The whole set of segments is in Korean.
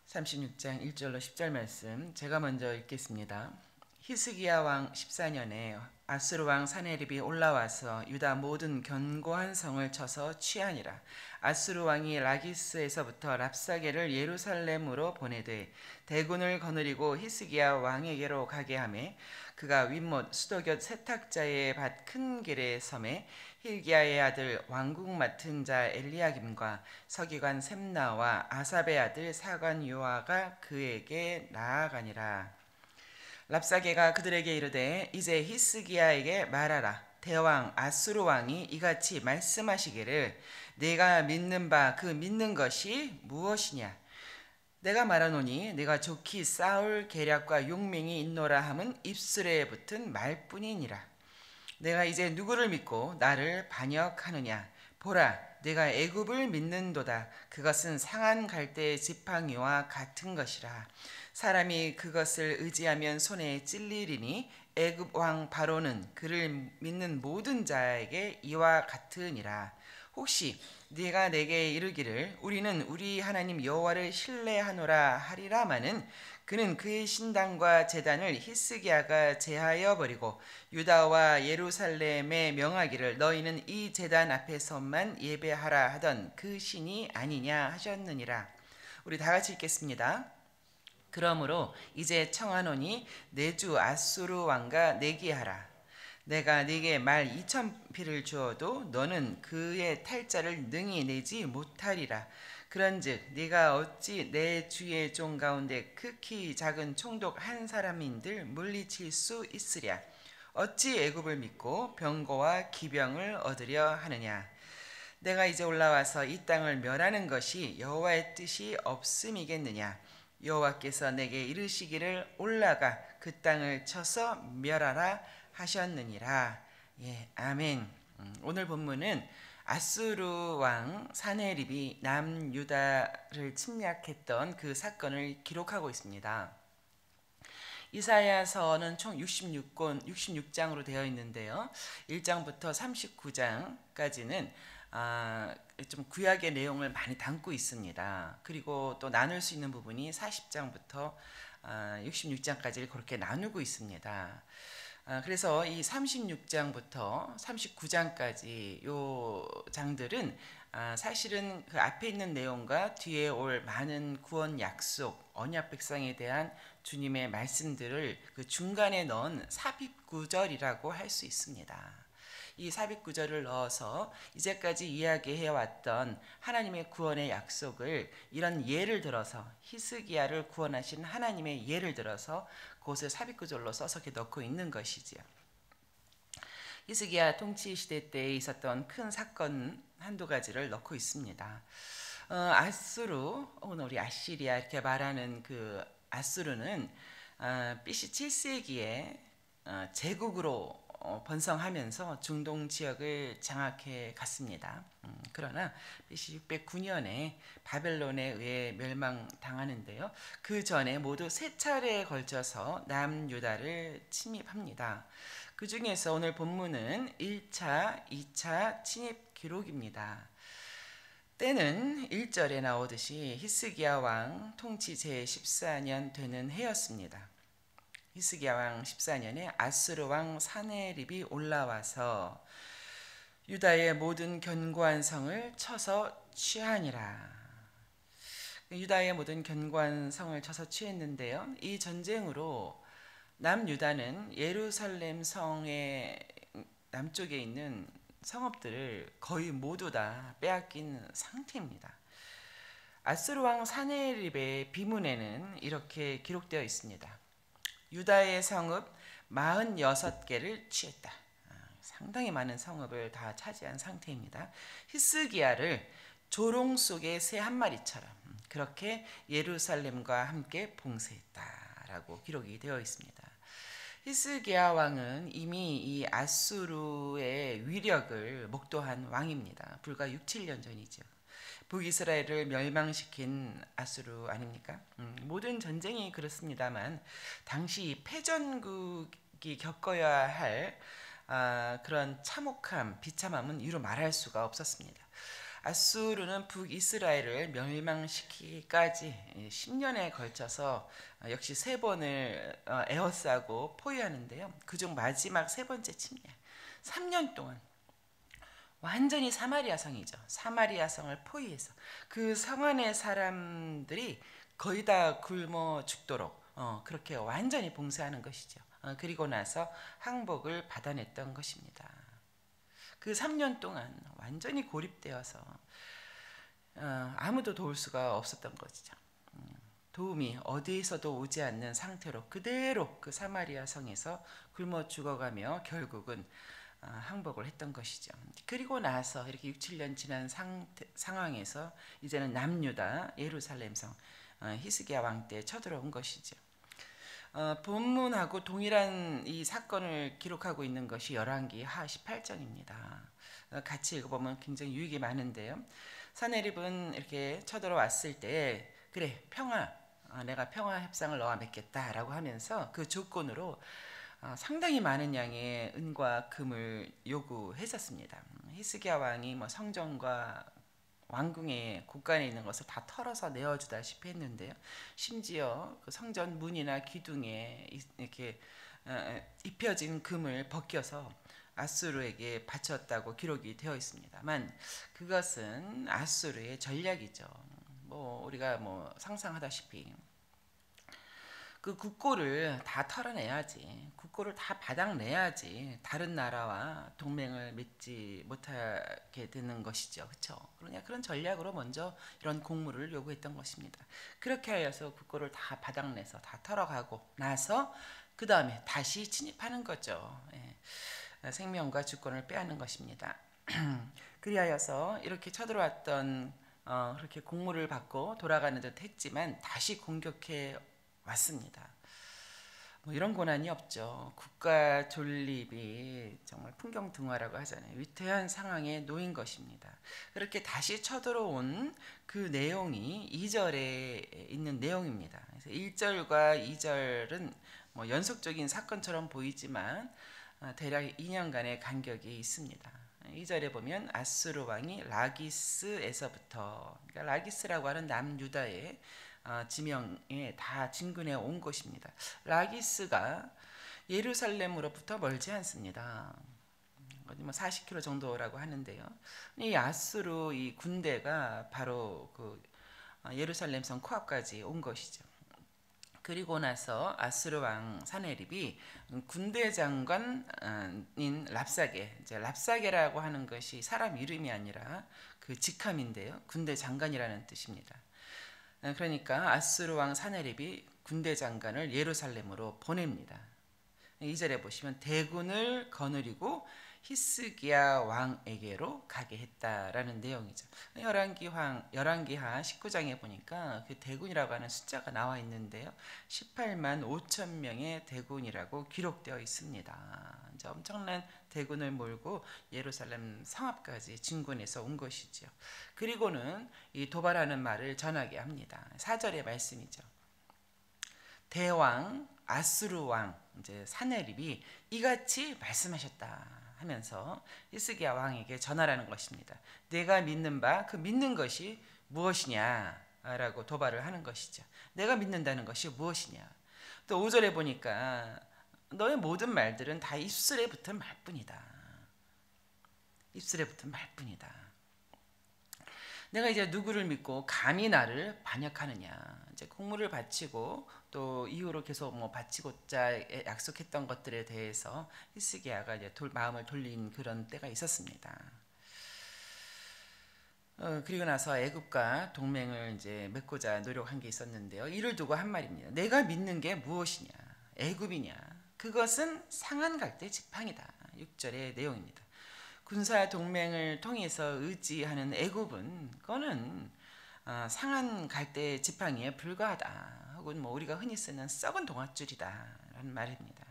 36장 1절로 10절 말씀 제가 먼저 읽겠습니다. 히스기야 왕 14년에 아수르 왕 사네립이 올라와서 유다 모든 견고한 성을 쳐서 취하니라. 아수르 왕이 라기스에서부터 랍사게를 예루살렘으로 보내되 대군을 거느리고 히스기야 왕에게로 가게 하매 그가 윗못 수도곁 세탁자의 밭 큰 길에 섬에 힐기야의 아들 왕국 맡은 자 엘리야김과 서기관 셈나와 아삽의 아들 사관 요아가 그에게 나아가니라. 랍사게가 그들에게 이르되 이제 히스기야에게 말하라. 대왕 아수르 왕이 이같이 말씀하시기를 내가 믿는 바 그 믿는 것이 무엇이냐. 내가 말하노니 내가 좋게 싸울 계략과 용맹이 있노라 함은 입술에 붙은 말뿐이니라. 내가 이제 누구를 믿고 나를 반역하느냐. 보라, 내가 애굽을 믿는도다. 그것은 상한 갈대의 지팡이와 같은 것이라. 사람이 그것을 의지하면 손에 찔리리니 애굽 왕 바로는 그를 믿는 모든 자에게 이와 같으니라. 혹시 네가 내게 이르기를 우리는 우리 하나님 여호와를 신뢰하노라 하리라마는 그는 그의 신당과 제단을 히스기야가 제하여 버리고 유다와 예루살렘에 명하기를 너희는 이 제단 앞에서만 예배하라 하던 그 신이 아니냐 하셨느니라. 우리 다 같이 읽겠습니다. 그러므로 이제 청하노니 내 주 아수르 왕과 내기하라. 내가 네게 말 2,000피를 주어도 너는 그의 탈자를 능히 내지 못하리라. 그런즉 네가 어찌 내 주의 종 가운데 극히 작은 총독 한 사람인들 물리칠 수 있으랴. 어찌 애굽을 믿고 병거와 기병을 얻으려 하느냐. 내가 이제 올라와서 이 땅을 멸하는 것이 여호와의 뜻이 없음이겠느냐. 여호와께서 내게 이르시기를 올라가 그 땅을 쳐서 멸하라 하셨느니라. 예, 아멘. 오늘 본문은 아수르 왕 사네립이 남유다를 침략했던 그 사건을 기록하고 있습니다. 이사야서는 총 66장으로 되어 있는데요. 1장부터 39장까지는 좀 구약의 내용을 많이 담고 있습니다. 그리고 또 나눌 수 있는 부분이 40장부터 66장까지를 그렇게 나누고 있습니다. 그래서 이 36장부터 39장까지 요 장들은 사실은 그 앞에 있는 내용과 뒤에 올 많은 구원 약속, 언약 백성에 대한 주님의 말씀들을 그 중간에 넣은 삽입구절이라고 할 수 있습니다. 이 삽입구절을 넣어서 이제까지 이야기해왔던 하나님의 구원의 약속을 이런 예를 들어서 히스기야를 구원하신 하나님의 예를 들어서 그것을 삽입구절로 써서 이렇게 넣고 있는 것이지요. 히스기야 통치 시대 때 있었던 큰 사건 한두 가지를 넣고 있습니다. 아수르 혹은 우리 아시리아 이렇게 말하는 그 아수르는 BC 7세기에 제국으로 번성하면서 중동 지역을 장악해 갔습니다. 그러나 BC 609년에 바벨론에 의해 멸망당하는데요. 그 전에 모두 세 차례에 걸쳐서 남유다를 침입합니다. 그 중에서 오늘 본문은 1차, 2차 침입 기록입니다. 때는 1절에 나오듯이 히스기야 왕 통치 제14년 되는 해였습니다. 히스기야 왕 14년에 아수르 왕 사네립이 올라와서 유다의 모든 견고한 성을 쳐서 취하니라. 유다의 모든 견고한 성을 쳐서 취했는데요. 이 전쟁으로 남유다는 예루살렘 성의 남쪽에 있는 성읍들을 거의 모두 다 빼앗긴 상태입니다. 아수르 왕 사네립의 비문에는 이렇게 기록되어 있습니다. 유다의 성읍 46개를 취했다. 상당히 많은 성읍을 다 차지한 상태입니다. 히스기야를 조롱 속의 새 한 마리처럼 그렇게 예루살렘과 함께 봉쇄했다라고 기록이 되어 있습니다. 히스기야 왕은 이미 이 아수르의 위력을 목도한 왕입니다. 불과 6, 7년 전이죠. 북이스라엘을 멸망시킨 아수르 아닙니까? 모든 전쟁이 그렇습니다만 당시 패전국이 겪어야 할 그런 참혹함, 비참함은 이루 말할 수가 없었습니다. 아수르는 북이스라엘을 멸망시키기까지 10년에 걸쳐서 역시 3번을 에워싸고 포위하는데요. 그중 마지막 3번째 침략 3년 동안 완전히 사마리아 성이죠. 사마리아 성을 포위해서 그 성 안의 사람들이 거의 다 굶어 죽도록 그렇게 완전히 봉쇄하는 것이죠. 그리고 나서 항복을 받아냈던 것입니다. 그 3년 동안 완전히 고립되어서 아무도 도울 수가 없었던 것이죠. 도움이 어디에서도 오지 않는 상태로 그대로 그 사마리아 성에서 굶어 죽어가며 결국은 항복을 했던 것이죠. 그리고 나서 이렇게 6, 7년 지난 상황에서 이제는 남유다 예루살렘 성 히스기야 왕 때 쳐들어온 것이죠. 본문하고 동일한 이 사건을 기록하고 있는 것이 열왕기하 18장입니다. 같이 읽어보면 굉장히 유익이 많은데요. 사네립은 이렇게 쳐들어왔을 때 그래 평화 내가 평화 협상을 너와 맺겠다라고 하면서 그 조건으로 상당히 많은 양의 은과 금을 요구했었습니다. 히스기야 왕이 뭐 성전과 왕궁의 곳간에 있는 것을 다 털어서 내어주다시피 했는데요. 심지어 그 성전 문이나 기둥에 이렇게 입혀진 금을 벗겨서 아수르에게 바쳤다고 기록이 되어 있습니다만 그것은 아수르의 전략이죠. 뭐 우리가 뭐 상상하다시피 그 국고를 다 털어내야지, 국고를 다 바닥내야지 다른 나라와 동맹을 맺지 못하게 되는 것이죠. 그렇죠? 그러냐 그런 전략으로 먼저 이런 공물을 요구했던 것입니다. 그렇게 하여서 국고를 다 바닥내서 다 털어가고 나서 그 다음에 다시 침입하는 거죠. 생명과 주권을 빼앗는 것입니다. 그리하여서 이렇게 쳐들어왔던 그렇게 공물을 받고 돌아가는 듯 했지만 다시 공격해 왔습니다. 뭐 이런 고난이 없죠. 국가 존립이 정말 풍경등화라고 하잖아요. 위태한 상황에 놓인 것입니다. 그렇게 다시 쳐들어온 그 내용이 2절에 있는 내용입니다. 그래서 1절과 2절은 뭐 연속적인 사건처럼 보이지만 대략 2년간의 간격이 있습니다. 2절에 보면 아수르 왕이 라기스에서부터 그러니까 라기스라고 하는 남유다의 지명에 다 진군해 온 것입니다. 라기스가 예루살렘으로부터 멀지 않습니다. 뭐 40km 정도라고 하는데요. 이 아수르 이 군대가 바로 그 예루살렘 성 코앞까지 온 것이죠. 그리고 나서 아수르 왕 사네립이 군대 장관인 랍사게, 이제 랍사게라고 하는 것이 사람 이름이 아니라 그 직함인데요. 군대 장관이라는 뜻입니다. 그러니까 아수르 왕 사네립이 군대 장관을 예루살렘으로 보냅니다. 2절에 보시면 대군을 거느리고 히스기야 왕에게로 가게 했다라는 내용이죠. 열왕기하 19장에 보니까 그 대군이라고 하는 숫자가 나와 있는데요. 18만 5천 명의 대군이라고 기록되어 있습니다. 이제 엄청난 대군을 몰고 예루살렘 성 앞까지 진군해서 온 것이죠. 그리고는 이 도발하는 말을 전하게 합니다. 4절의 말씀이죠. 대왕 아수르 왕 이제 사네립이 이같이 말씀하셨다 하면서 히스기야 왕에게 전하라는 것입니다. 내가 믿는 바 그 믿는 것이 무엇이냐라고 도발을 하는 것이죠. 내가 믿는다는 것이 무엇이냐. 또 5절에 보니까 너의 모든 말들은 다 입술에 붙은 말뿐이다. 입술에 붙은 말뿐이다. 내가 이제 누구를 믿고 감히 나를 반역하느냐. 이제 공물을 바치고 또 이후로 계속 뭐 바치고자 약속했던 것들에 대해서 히스기야가 이제 마음을 돌린 그런 때가 있었습니다. 그리고 나서 애굽과 동맹을 이제 맺고자 노력한 게 있었는데요. 이를 두고 한 말입니다. 내가 믿는 게 무엇이냐? 애굽이냐? 그것은 상한 갈대 지팡이다. 6절의 내용입니다. 군사 동맹을 통해서 의지하는 애굽은 그거는 상한 갈대 지팡이에 불과하다. 혹은 뭐 우리가 흔히 쓰는 썩은 동아줄이다라는 말입니다.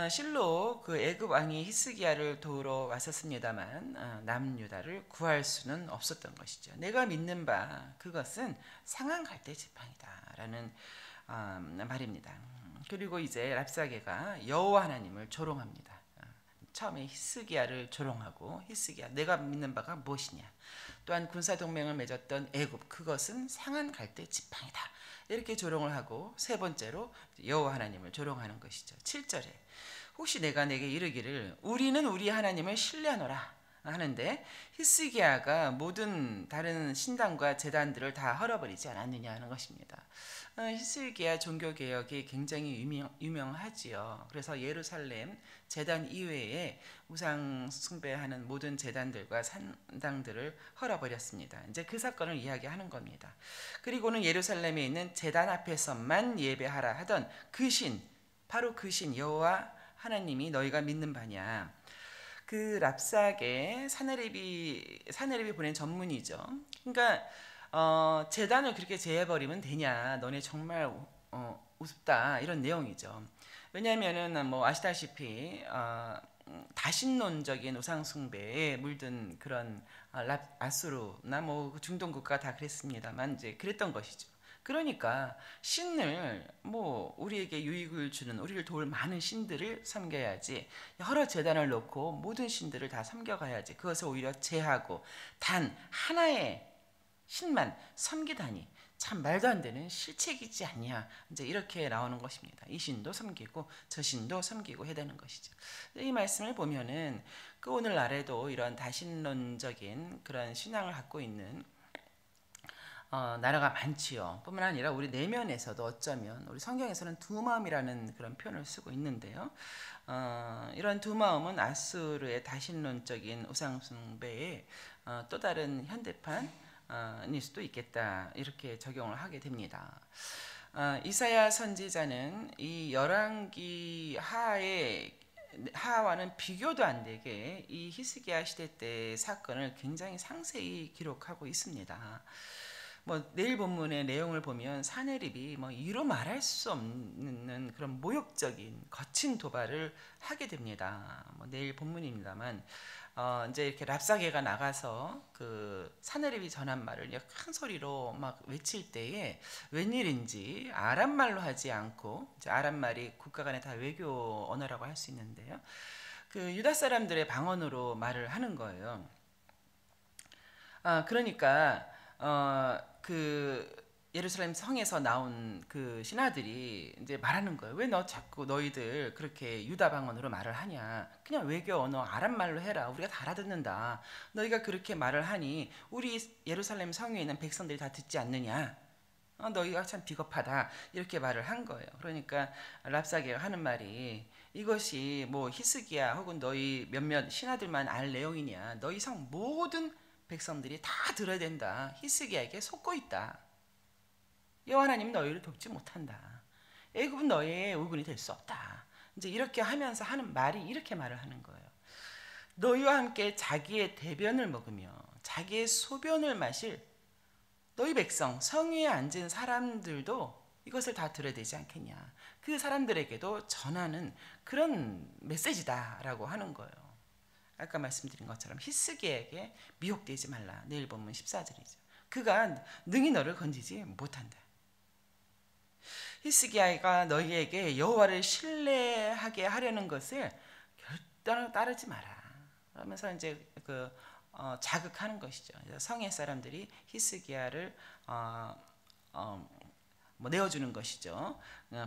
실로 그 애굽 왕이 히스기야를 도우러 왔었습니다만 남유다를 구할 수는 없었던 것이죠. 내가 믿는 바 그것은 상한 갈대 지팡이다라는 말입니다. 그리고 이제 랍사게가 여호와 하나님을 조롱합니다. 처음에 히스기야를 조롱하고 히스기야 내가 믿는 바가 무엇이냐. 또한 군사 동맹을 맺었던 애굽 그것은 상한 갈대 지팡이다. 이렇게 조롱을 하고 세 번째로 여호와 하나님을 조롱하는 것이죠. 7절에 혹시 내가 내게 이르기를 우리는 우리 하나님을 신뢰하노라 하는데 히스기야가 모든 다른 신당과 제단들을 다 헐어버리지 않았느냐 하는 것입니다. 히스기야 종교개혁이 굉장히 유명하지요. 그래서 예루살렘 제단 이외에 우상 숭배하는 모든 제단들과 산당들을 헐어버렸습니다. 이제 그 사건을 이야기하는 겁니다. 그리고는 예루살렘에 있는 제단 앞에서만 예배하라 하던 그 신, 바로 그 신 여호와 하나님이 너희가 믿는 바냐. 그 랍삭에 사내립이 보낸 전문이죠. 그러니까 제단을 그렇게 제해버리면 되냐. 너네 정말 우습다. 이런 내용이죠. 왜냐하면은 뭐 아시다시피 다신론적인 우상숭배에 물든 그런 아수르나 뭐 중동 국가 다 그랬습니다만 이제 그랬던 것이죠. 그러니까 신을 뭐 우리에게 유익을 주는 우리를 도울 많은 신들을 섬겨야지 여러 제단을 놓고 모든 신들을 다 섬겨가야지 그것을 오히려 제하고 단 하나의 신만 섬기다니 참 말도 안 되는 실책이지 않냐. 이제 이렇게 나오는 것입니다. 이 신도 섬기고 저 신도 섬기고 해야 되는 것이죠. 이 말씀을 보면은 그 오늘날에도 이런 다신론적인 그런 신앙을 갖고 있는 나라가 많지요. 뿐만 아니라 우리 내면에서도 어쩌면 우리 성경에서는 두 마음이라는 그런 표현을 쓰고 있는데요. 이런 두 마음은 아수르의 다신론적인 우상숭배의 또 다른 현대판일 수도 있겠다. 이렇게 적용을 하게 됩니다. 이사야 선지자는 이 열왕기 하와는 비교도 안 되게 이 히스기야 시대 때의 사건을 굉장히 상세히 기록하고 있습니다. 뭐 내일 본문의 내용을 보면 사내립이 뭐 이루 말할 수 없는 그런 모욕적인 거친 도발을 하게 됩니다. 뭐 내일 본문입니다만 이제 이렇게 랍사게가 나가서 그 사내립이 전한 말을 큰 소리로 막 외칠 때에 웬일인지 아람 말로 하지 않고 이제 아람 말이 국가 간의 다 외교 언어라고 할 수 있는데요. 그 유다 사람들의 방언으로 말을 하는 거예요. 그러니까 그 예루살렘 성에서 나온 그 신하들이 이제 말하는 거예요. 왜 너 자꾸 너희들 그렇게 유다 방언으로 말을 하냐? 그냥 외교 언어 아람 말로 해라. 우리가 다 알아듣는다. 너희가 그렇게 말을 하니 우리 예루살렘 성에 있는 백성들이 다 듣지 않느냐? 너희가 참 비겁하다. 이렇게 말을 한 거예요. 그러니까 랍사게가 하는 말이 이것이 뭐 히스기야 혹은 너희 몇몇 신하들만 알 내용이냐? 너희 성 모든 백성들이 다 들어야 된다. 히스기야에게 속고 있다. 여호와 하나님은 너희를 돕지 못한다. 애굽은 너희의 의군이 될 수 없다. 이제 이렇게 하면서 하는 말이 이렇게 말을 하는 거예요. 너희와 함께 자기의 대변을 먹으며 자기의 소변을 마실 너희 백성 성 위에 앉은 사람들도 이것을 다 들어야 되지 않겠냐. 그 사람들에게도 전하는 그런 메시지다라고 하는 거예요. 아까 말씀드린 것처럼 히스기야에게 미혹되지 말라. 내일 본문 14절이죠. 그가 능히 너를 건지지 못한다. 히스기야가 너희에게 여호와를 신뢰하게 하려는 것을 결단을 따르지 마라. 그러면서 이제 자극하는 것이죠. 성의 사람들이 히스기야를 뭐 내어주는 것이죠.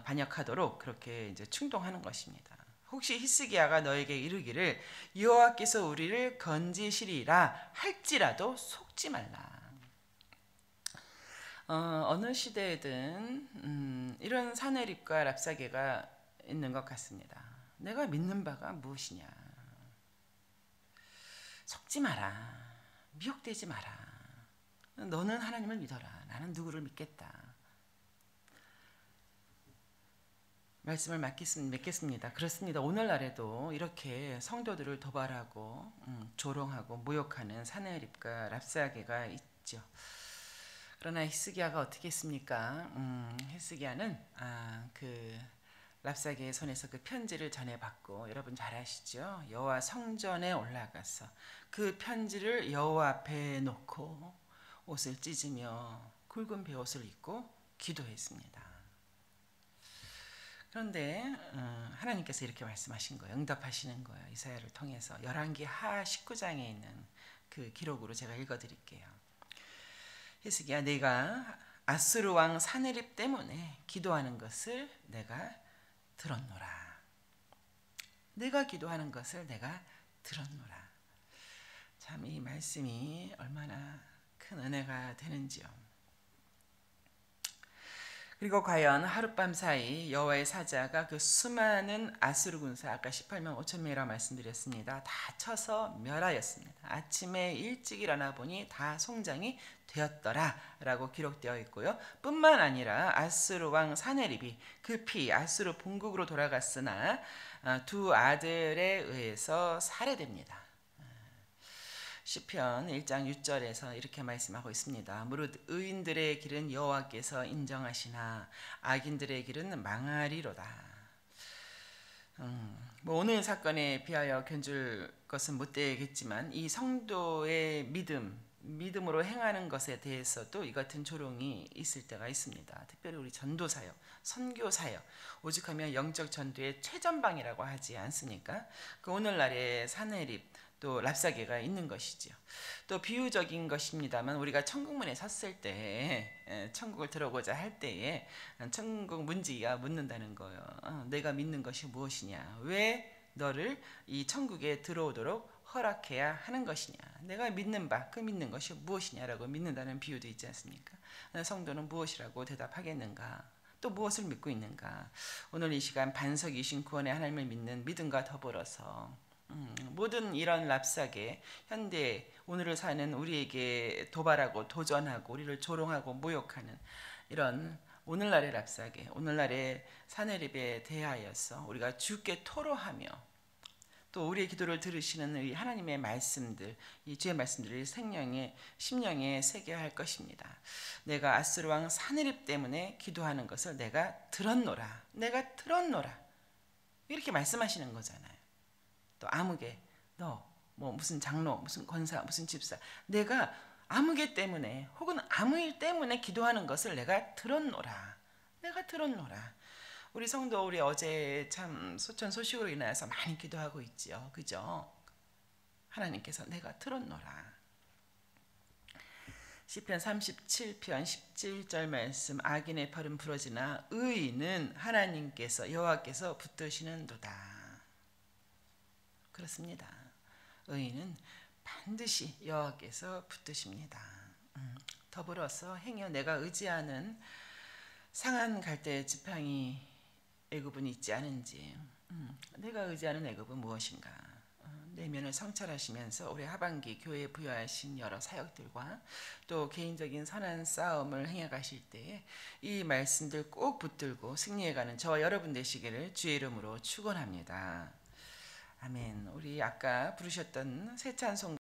반역하도록 그렇게 이제 충동하는 것입니다. 혹시 히스기야가 너에게 이르기를 여호와께서 우리를 건지시리라 할지라도 속지 말라. 어느 시대에든 이런 사내립과 랍사게가 있는 것 같습니다. 내가 믿는 바가 무엇이냐? 속지 마라. 미혹되지 마라. 너는 하나님을 믿어라. 나는 누구를 믿겠다. 말씀을 맺겠습니다. 그렇습니다. 오늘날에도 이렇게 성도들을 도발하고 조롱하고 모욕하는 사내립과 랍사게가 있죠. 그러나 히스기야가 어떻게 했습니까? 히스기야는 그 랍사게의 손에서 그 편지를 전해받고 여러분 잘 아시죠? 여호와 성전에 올라가서 그 편지를 여호와 앞에 놓고 옷을 찢으며 굵은 베옷을 입고 기도했습니다. 그런데 하나님께서 이렇게 말씀하신 거예요. 응답하시는 거예요. 이사야를 통해서 열왕기 하 19장에 있는 그 기록으로 제가 읽어드릴게요. 히스기야, 내가 아수르 왕 사네립 때문에 기도하는 것을 내가 들었노라. 내가 기도하는 것을 내가 들었노라. 참 이 말씀이 얼마나 큰 은혜가 되는지요. 그리고 과연 하룻밤 사이 여호와의 사자가 그 수많은 아수르 군사, 아까 18만 5천 명이라고 말씀드렸습니다. 다 쳐서 멸하였습니다. 아침에 일찍 일어나 보니 다 송장이 되었더라 라고 기록되어 있고요. 뿐만 아니라 아수르 왕 사네립이 그 피 아수르 본국으로 돌아갔으나 두 아들에 의해서 살해됩니다. 시편 1장 6절에서 이렇게 말씀하고 있습니다. 무릇 의인들의 길은 여호와께서 인정하시나 악인들의 길은 망하리로다. 오늘 사건에 비하여 견줄 것은 못 되겠지만 이 성도의 믿음으로 행하는 것에 대해서도 이 같은 조롱이 있을 때가 있습니다. 특별히 우리 전도사역, 선교사역, 오죽하면 영적 전도의 최전방이라고 하지 않습니까? 그 오늘날의 사내립 또 랍사계가 있는 것이지요. 또 비유적인 것입니다만 우리가 천국문에 섰을 때 천국을 들어오고자 할 때에 천국 문지기가 묻는다는 거예요. 내가 믿는 것이 무엇이냐? 왜 너를 이 천국에 들어오도록 허락해야 하는 것이냐? 내가 믿는 바, 그 믿는 것이 무엇이냐라고 믿는다는 비유도 있지 않습니까? 성도는 무엇이라고 대답하겠는가? 또 무엇을 믿고 있는가? 오늘 이 시간 반석이신 구원의 하나님을 믿는 믿음과 더불어서 모든 이런 랍사계, 현대 오늘을 사는 우리에게 도발하고 도전하고 우리를 조롱하고 모욕하는 이런 오늘날의 랍사계, 오늘날의 사내립에 대하여서 우리가 주께 토로하며 또 우리의 기도를 들으시는 이 하나님의 말씀들, 이 주의 말씀들을 생명의 심령에 새겨야 할 것입니다. 내가 아수르 왕 사내립 때문에 기도하는 것을 내가 들었노라. 내가 들었노라. 이렇게 말씀하시는 거잖아요. 또 아무개, 너 뭐 무슨 장로, 무슨 권사, 무슨 집사, 내가 아무개 때문에 혹은 아무 일 때문에 기도하는 것을 내가 들었노라. 내가 들었노라. 우리 성도 우리 어제 참 소천 소식으로 인하여서 많이 기도하고 있지요. 그죠? 하나님께서 내가 들었노라. 시편 37편 17절 말씀, 악인의 팔은 부러지나 의인은 하나님께서 여호와께서 붙드시는도다. 그렇습니다. 의인은 반드시 여호와께서 붙드십니다. 더불어서 행여 내가 의지하는 상한 갈대 지팡이 애굽은 있지 않은지, 내가 의지하는 애굽은 무엇인가? 내면을 성찰하시면서 올해 하반기 교회에 부여하신 여러 사역들과 또 개인적인 선한 싸움을 행해 가실 때에 이 말씀들 꼭 붙들고 승리해가는 저와 여러분 되시기를 주의 이름으로 축원합니다. 아멘. 우리 아까 부르셨던 새 찬송